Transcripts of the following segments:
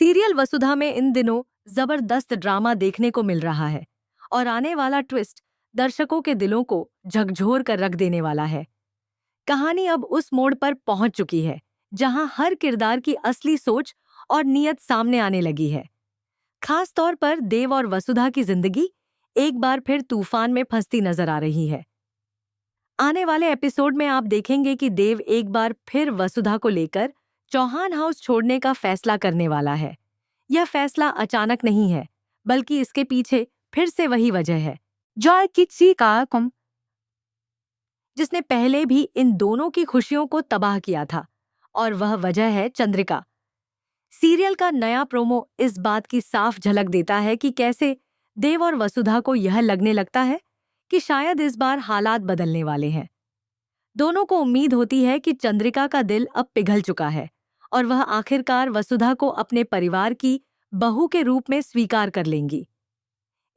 Serial वसुधा में इन दिनों जबरदस्त ड्रामा देखने को मिल रहा है और आने वाला ट्विस्ट दर्शकों के दिलों को झकझोर कर रख देने वाला है। कहानी अब उस मोड़ पर पहुंच चुकी है जहां हर किरदार की असली सोच और नीयत सामने आने लगी है। खास तौर पर देव और वसुधा की जिंदगी एक बार फिर तूफान में फंसती नजर आ रही है। आने वाले एपिसोड में आप देखेंगे कि देव एक बार फिर वसुधा को लेकर चौहान हाउस छोड़ने का फैसला करने वाला है। यह फैसला अचानक नहीं है, बल्कि इसके पीछे फिर से वही वजह है जॉय किसी का कम जिसने पहले भी इन दोनों की खुशियों को तबाह किया था, और वह वजह है चंद्रिका। सीरियल का नया प्रोमो इस बात की साफ झलक देता है कि कैसे देव और वसुधा को यह लगने लगता है कि शायद इस बार हालात बदलने वाले हैं। दोनों को उम्मीद होती है कि चंद्रिका का दिल अब पिघल चुका है और वह आखिरकार वसुधा को अपने परिवार की बहू के रूप में स्वीकार कर लेंगी।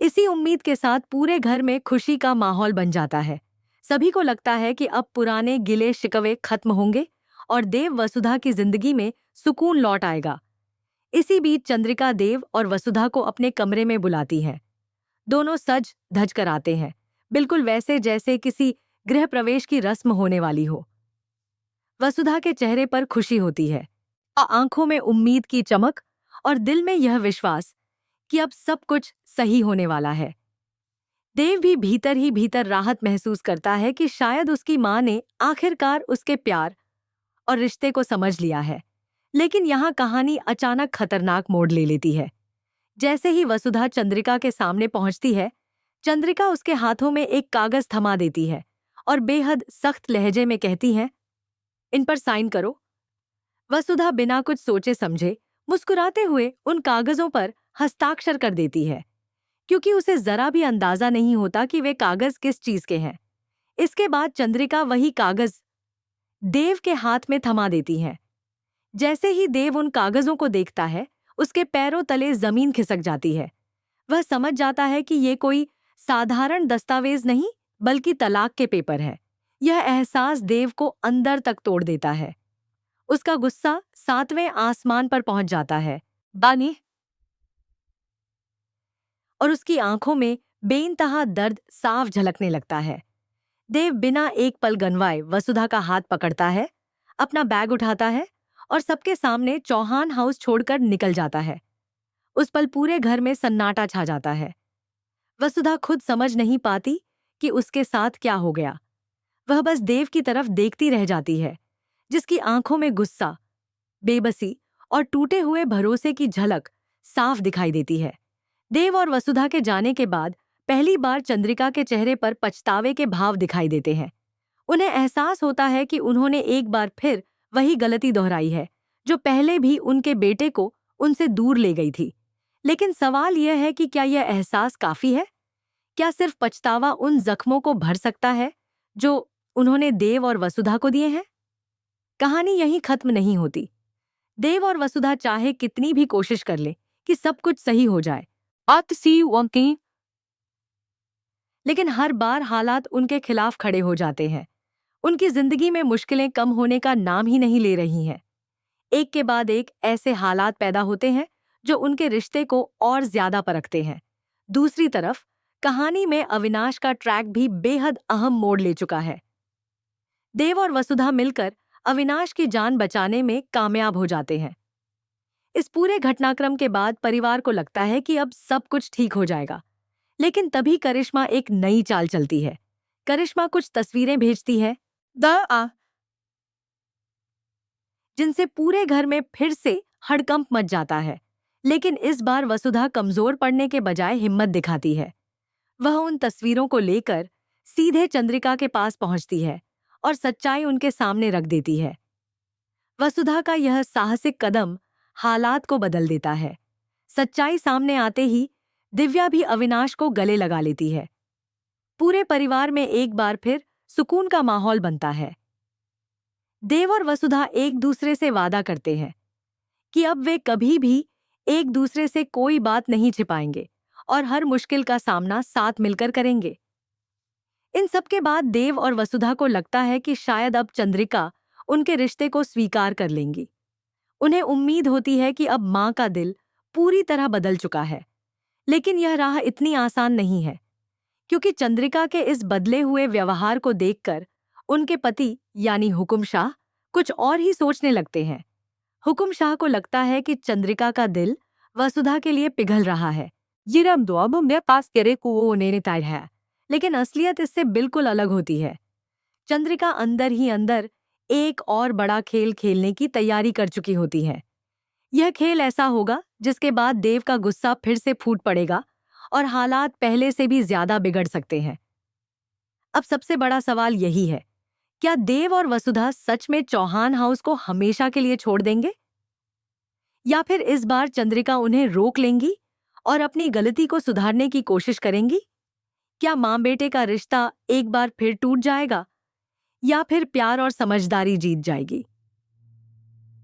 इसी उम्मीद के साथ पूरे घर में खुशी का माहौल बन जाता है। सभी को लगता है कि अब पुराने गिले शिकवे खत्म होंगे और देव वसुधा की जिंदगी में सुकून लौट आएगा। इसी बीच चंद्रिका देव और वसुधा को अपने कमरे में बुलाती है। दोनों सज धज कर आते हैं, बिल्कुल वैसे जैसे किसी गृह प्रवेश की रस्म होने वाली हो। वसुधा के चेहरे पर खुशी होती है, आंखों में उम्मीद की चमक और दिल में यह विश्वास कि अब सब कुछ सही होने वाला है। देव भी भीतर ही भीतर राहत महसूस करता है कि शायद उसकी मां ने आखिरकार उसके प्यार और रिश्ते को समझ लिया है। लेकिन यहाँ कहानी अचानक खतरनाक मोड़ ले लेती है। जैसे ही वसुधा चंद्रिका के सामने पहुंचती है, चंद्रिका उसके हाथों में एक कागज थमा देती है और बेहद सख्त लहजे में कहती है, इन पर साइन करो। वसुधा बिना कुछ सोचे समझे मुस्कुराते हुए उन कागजों पर हस्ताक्षर कर देती है, क्योंकि उसे जरा भी अंदाजा नहीं होता कि वे कागज किस चीज के हैं। इसके बाद चंद्रिका वही कागज देव के हाथ में थमा देती है। जैसे ही देव उन कागजों को देखता है, उसके पैरों तले जमीन खिसक जाती है। वह समझ जाता है कि ये कोई साधारण दस्तावेज नहीं, बल्कि तलाक के पेपर है। यह एहसास देव को अंदर तक तोड़ देता है। उसका गुस्सा 7वें आसमान पर पहुंच जाता है बानी और उसकी आंखों में बेइंतहा दर्द साफ झलकने लगता है। देव बिना एक पल गंवाए वसुधा का हाथ पकड़ता है, अपना बैग उठाता है और सबके सामने चौहान हाउस छोड़कर निकल जाता है। उस पल पूरे घर में सन्नाटा छा जाता है। वसुधा खुद समझ नहीं पाती कि उसके साथ क्या हो गया। वह बस देव की तरफ देखती रह जाती है, जिसकी आंखों में गुस्सा, बेबसी और टूटे हुए भरोसे की झलक साफ दिखाई देती है। देव और वसुधा के जाने के बाद पहली बार चंद्रिका के चेहरे पर पछतावे के भाव दिखाई देते हैं। उन्हें एहसास होता है कि उन्होंने एक बार फिर वही गलती दोहराई है, जो पहले भी उनके बेटे को उनसे दूर ले गई थी। लेकिन सवाल यह है कि क्या यह एहसास काफी है? क्या सिर्फ पछतावा उन जख्मों को भर सकता है जो उन्होंने देव और वसुधा को दिए हैं? कहानी यहीं खत्म नहीं होती। देव और वसुधा चाहे कितनी भी कोशिश कर ले कि सब कुछ सही हो जाए, आतसी वंकी लेकिन हर बार हालात उनके खिलाफ खड़े हो जाते हैं। उनकी जिंदगी में मुश्किलें कम होने का नाम ही नहीं ले रही हैं। एक के बाद एक ऐसे हालात पैदा होते हैं जो उनके रिश्ते को और ज्यादा परखते हैं। दूसरी तरफ कहानी में अविनाश का ट्रैक भी बेहद अहम मोड़ ले चुका है। देव और वसुधा मिलकर अविनाश की जान बचाने में कामयाब हो जाते हैं। इस पूरे घटनाक्रम के बाद परिवार को लगता है कि अब सब कुछ ठीक हो जाएगा। लेकिन तभी करिश्मा एक नई चाल चलती है। करिश्मा कुछ तस्वीरें भेजती है द आ जिनसे पूरे घर में फिर से हड़कंप मच जाता है। लेकिन इस बार वसुधा कमजोर पड़ने के बजाय हिम्मत दिखाती है। वह उन तस्वीरों को लेकर सीधे चंद्रिका के पास पहुंचती है और सच्चाई उनके सामने रख देती है। वसुधा का यह साहसिक कदम हालात को बदल देता है। सच्चाई सामने आते ही दिव्या भी अविनाश को गले लगा लेती है। पूरे परिवार में एक बार फिर सुकून का माहौल बनता है। देव और वसुधा एक दूसरे से वादा करते हैं कि अब वे कभी भी एक दूसरे से कोई बात नहीं छिपाएंगे और हर मुश्किल का सामना साथ मिलकर करेंगे। इन सब के बाद देव और वसुधा को लगता है कि शायद अब चंद्रिका उनके रिश्ते को स्वीकार कर लेंगी। उन्हें उम्मीद होती है कि अब माँ का दिल पूरी तरह बदल चुका है। लेकिन यह राह इतनी आसान नहीं है, क्योंकि चंद्रिका के इस बदले हुए व्यवहार को देखकर उनके पति यानी हुकुम शाह कुछ और ही सोचने लगते हैं। हुकुम शाह को लगता है कि चंद्रिका का दिल वसुधा के लिए पिघल रहा है। Yiram doa bumne pas kere वो ku. उन्हें तय है, लेकिन असलियत इससे बिल्कुल अलग होती है। चंद्रिका अंदर ही अंदर एक और बड़ा खेल खेलने की तैयारी कर चुकी होती है। यह खेल ऐसा होगा जिसके बाद देव का गुस्सा फिर से फूट पड़ेगा और हालात पहले से भी ज्यादा बिगड़ सकते हैं। अब सबसे बड़ा सवाल यही है, क्या देव और वसुधा सच में चौहान हाउस को हमेशा के लिए छोड़ देंगे, या फिर इस बार चंद्रिका उन्हें रोक लेंगी और अपनी गलती को सुधारने की कोशिश करेंगी? क्या माँ बेटे का रिश्ता एक बार फिर टूट जाएगा, या फिर प्यार और समझदारी जीत जाएगी?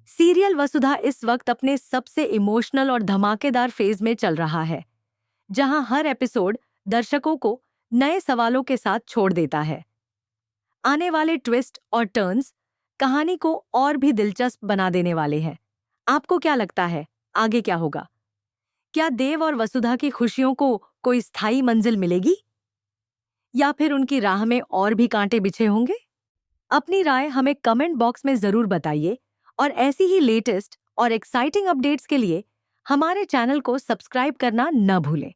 सीरियल वसुधा इस वक्त अपने सबसे इमोशनल और धमाकेदार फेज में चल रहा है, जहां हर एपिसोड दर्शकों को नए सवालों के साथ छोड़ देता है। आने वाले ट्विस्ट और टर्न्स कहानी को और भी दिलचस्प बना देने वाले हैं। आपको क्या लगता है, आगे क्या होगा? क्या देव और वसुधा की खुशियों को कोई स्थायी मंजिल मिलेगी, या फिर उनकी राह में और भी कांटे बिछे होंगे? अपनी राय हमें कमेंट बॉक्स में जरूर बताइए और ऐसी ही लेटेस्ट और एक्साइटिंग अपडेट्स के लिए हमारे चैनल को सब्सक्राइब करना न भूलें।